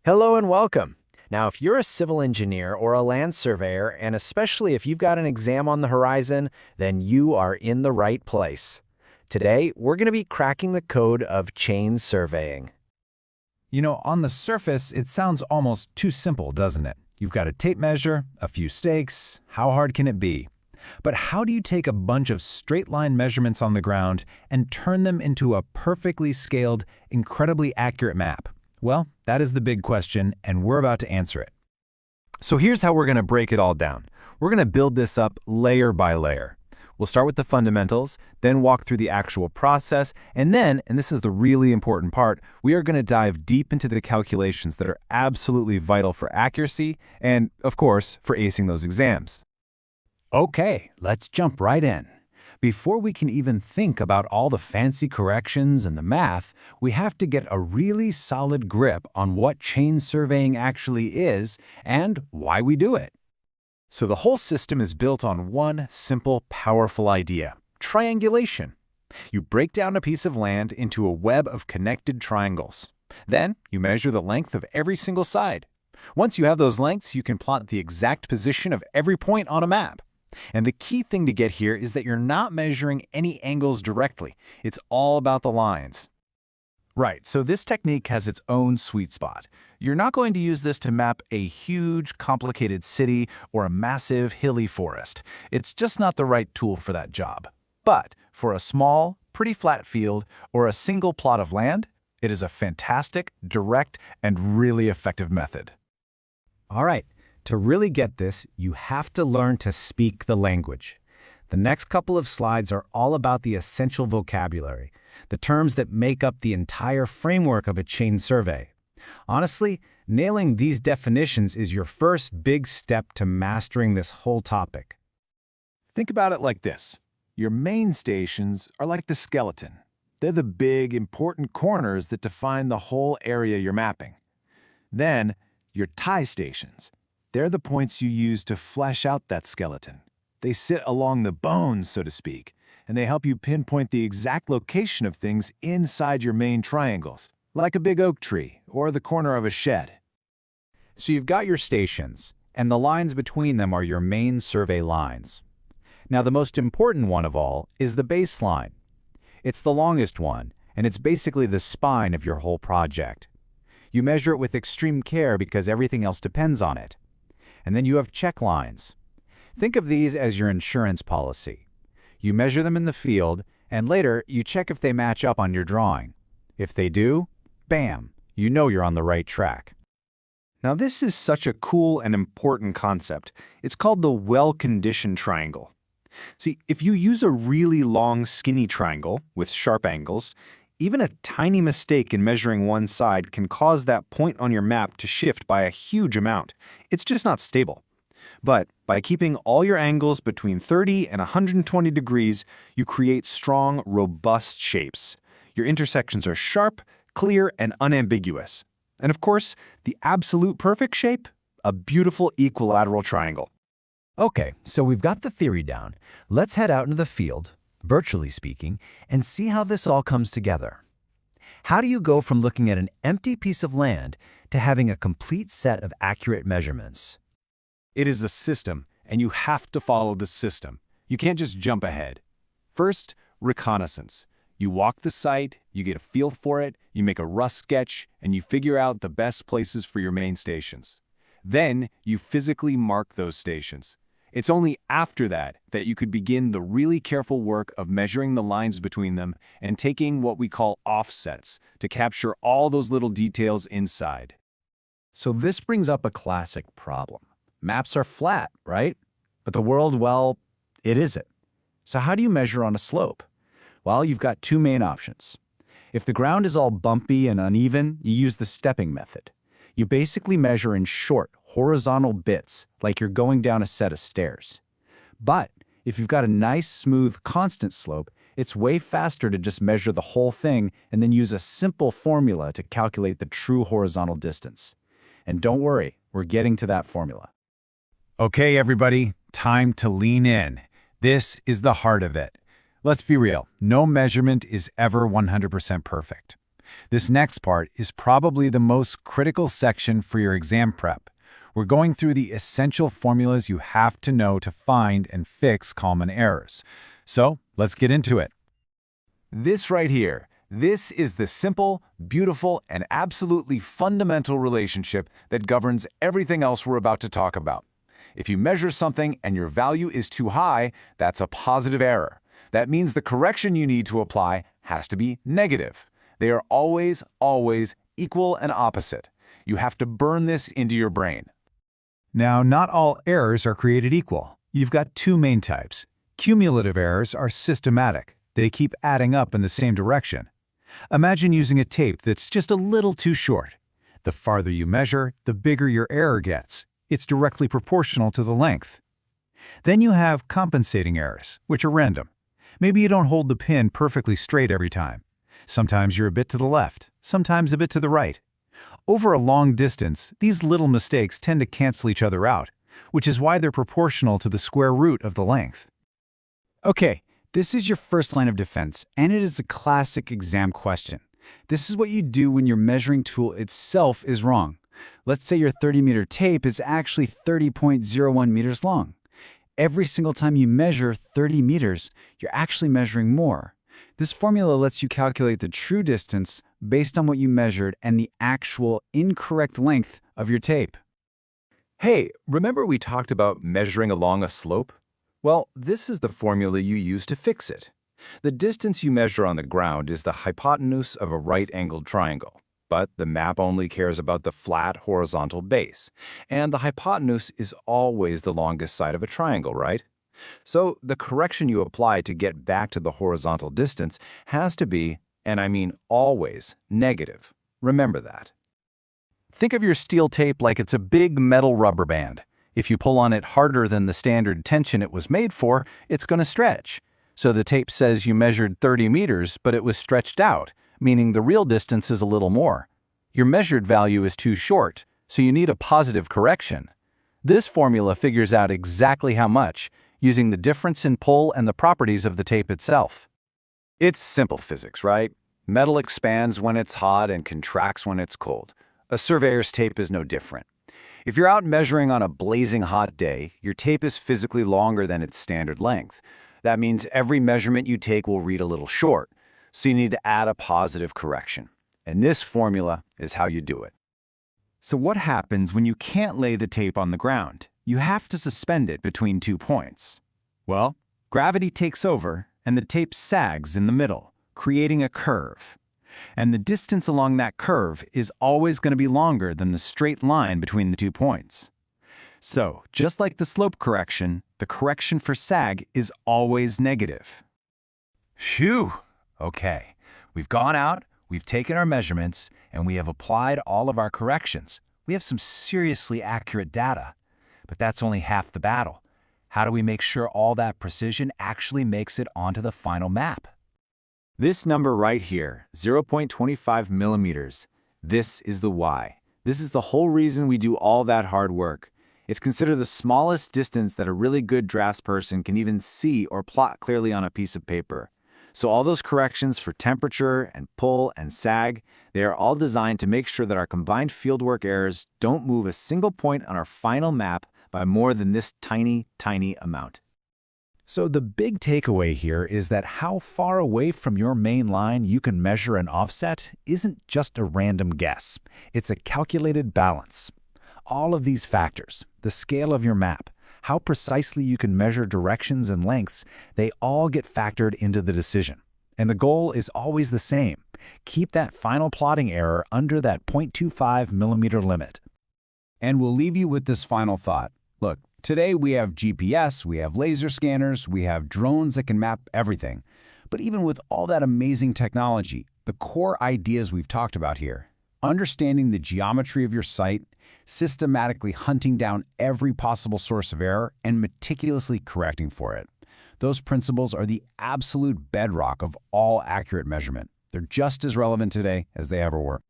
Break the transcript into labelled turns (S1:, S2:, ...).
S1: Hello and welcome. Now, if you're a civil engineer or a land surveyor, and especially if you've got an exam on the horizon, then you are in the right place. Today, we're going to be cracking the code of chain surveying.
S2: On the surface, it sounds almost too simple, doesn't it? You've got a tape measure, a few stakes. How hard can it be? But how do you take a bunch of straight-line measurements on the ground and turn them into a perfectly scaled, incredibly accurate map? Well, that is the big question, and we're about to answer it.
S3: So here's how we're going to break it all down. We're going to build this up layer by layer. We'll start with the fundamentals, then walk through the actual process, and then, and this is the really important part, we are going to dive deep into the calculations that are absolutely vital for accuracy and, of course, for acing those exams.
S2: Okay, let's jump right in. Before we can even think about all the fancy corrections and the math, we have to get a really solid grip on what chain surveying actually is and why we do it.
S3: So the whole system is built on one simple, powerful idea: triangulation. You break down a piece of land into a web of connected triangles. Then you measure the length of every single side. Once you have those lengths, you can plot the exact position of every point on a map. And the key thing to get here is that you're not measuring any angles directly. It's all about the lines.
S2: Right, so this technique has its own sweet spot. You're not going to use this to map a huge, complicated city or a massive, hilly forest. It's just not the right tool for that job. But for a small, pretty flat field or a single plot of land, it is a fantastic, direct, and really effective method.
S1: All right, to really get this, you have to learn to speak the language. The next couple of slides are all about the essential vocabulary, the terms that make up the entire framework of a chain survey. Honestly, nailing these definitions is your first big step to mastering this whole topic.
S3: Think about it like this. Your main stations are like the skeleton. They're the big, important corners that define the whole area you're mapping. Then, your tie stations. They're the points you use to flesh out that skeleton. They sit along the bones, so to speak, and they help you pinpoint the exact location of things inside your main triangles, like a big oak tree or the corner of a shed.
S2: So you've got your stations, and the lines between them are your main survey lines. Now, the most important one of all is the baseline. It's the longest one, and it's basically the spine of your whole project. You measure it with extreme care because everything else depends on it. And then you have check lines. Think of these as your insurance policy. You measure them in the field, and later you check if they match up on your drawing. If they do, bam, you know you're on the right track.
S3: Now this is such a cool and important concept. It's called the well-conditioned triangle. See, if you use a really long, skinny triangle with sharp angles, even a tiny mistake in measuring one side can cause that point on your map to shift by a huge amount. It's just not stable. But by keeping all your angles between 30 and 120 degrees, you create strong, robust shapes. Your intersections are sharp, clear, and unambiguous. And of course, the absolute perfect shape? A beautiful equilateral triangle.
S1: Okay, so we've got the theory down. Let's head out into the field, virtually speaking, and see how this all comes together. How do you go from looking at an empty piece of land to having a complete set of accurate measurements?
S3: It is a system, and you have to follow the system. You can't just jump ahead. First, reconnaissance. You walk the site, you get a feel for it, you make a rough sketch, and you figure out the best places for your main stations. Then, you physically mark those stations. It's only after that that you could begin the really careful work of measuring the lines between them and taking what we call offsets to capture all those little details inside.
S1: So this brings up a classic problem. Maps are flat, right? But the world, well, it isn't. So how do you measure on a slope? Well, you've got two main options. If the ground is all bumpy and uneven, you use the stepping method. You basically measure in short, horizontal bits, like you're going down a set of stairs. But if you've got a nice, smooth, constant slope, it's way faster to just measure the whole thing and then use a simple formula to calculate the true horizontal distance. And don't worry, we're getting to that formula.
S2: Okay, everybody, time to lean in. This is the heart of it. Let's be real, no measurement is ever 100% perfect. This next part is probably the most critical section for your exam prep. We're going through the essential formulas you have to know to find and fix common errors. So, let's get into it. This right here, this is the simple, beautiful, and absolutely fundamental relationship that governs everything else we're about to talk about. If you measure something and your value is too high, that's a positive error. That means the correction you need to apply has to be negative. They are always, always equal and opposite. You have to burn this into your brain. Now, not all errors are created equal. You've got two main types. Cumulative errors are systematic. They keep adding up in the same direction. Imagine using a tape that's just a little too short. The farther you measure, the bigger your error gets. It's directly proportional to the length. Then you have compensating errors, which are random. Maybe you don't hold the pin perfectly straight every time. Sometimes you're a bit to the left, sometimes a bit to the right. Over a long distance, these little mistakes tend to cancel each other out, which is why they're proportional to the square root of the length. Okay, this is your first line of defense, and it is a classic exam question. This is what you do when your measuring tool itself is wrong. Let's say your 30-meter tape is actually 30.01 meters long. Every single time you measure 30 meters, you're actually measuring more. This formula lets you calculate the true distance based on what you measured and the actual incorrect length of your tape.
S1: Hey, remember we talked about measuring along a slope? Well, this is the formula you use to fix it. The distance you measure on the ground is the hypotenuse of a right-angled triangle, but the map only cares about the flat horizontal base, and the hypotenuse is always the longest side of a triangle, right? So the correction you apply to get back to the horizontal distance has to be, and I mean always, negative. Remember that. Think of your steel tape like it's a big metal rubber band. If you pull on it harder than the standard tension it was made for, it's going to stretch. So the tape says you measured 30 meters, but it was stretched out, meaning the real distance is a little more. Your measured value is too short, so you need a positive correction. This formula figures out exactly how much, using the difference in pull and the properties of the tape itself. It's simple physics, right? Metal expands when it's hot and contracts when it's cold. A surveyor's tape is no different. If you're out measuring on a blazing hot day, your tape is physically longer than its standard length. That means every measurement you take will read a little short, so you need to add a positive correction. And this formula is how you do it. So what happens when you can't lay the tape on the ground? You have to suspend it between 2 points. Well, gravity takes over and the tape sags in the middle, creating a curve. And the distance along that curve is always going to be longer than the straight line between the 2 points. So, just like the slope correction, the correction for sag is always negative. Phew! Okay, we've gone out, we've taken our measurements, and we have applied all of our corrections. We have some seriously accurate data. But that's only half the battle. How do we make sure all that precision actually makes it onto the final map? This number right here, 0.25 millimeters, this is the why. This is the whole reason we do all that hard work. It's considered the smallest distance that a really good draftsperson can even see or plot clearly on a piece of paper. So all those corrections for temperature and pull and sag, they are all designed to make sure that our combined fieldwork errors don't move a single point on our final map by more than this tiny, tiny amount. So the big takeaway here is that how far away from your main line you can measure an offset isn't just a random guess. It's a calculated balance. All of these factors, the scale of your map, how precisely you can measure directions and lengths, they all get factored into the decision. And the goal is always the same. Keep that final plotting error under that 0.25 millimeter limit. And we'll leave you with this final thought. Look, today we have GPS, we have laser scanners, we have drones that can map everything. But even with all that amazing technology, the core ideas we've talked about here, understanding the geometry of your site, systematically hunting down every possible source of error, and meticulously correcting for it. Those principles are the absolute bedrock of all accurate measurement. They're just as relevant today as they ever were.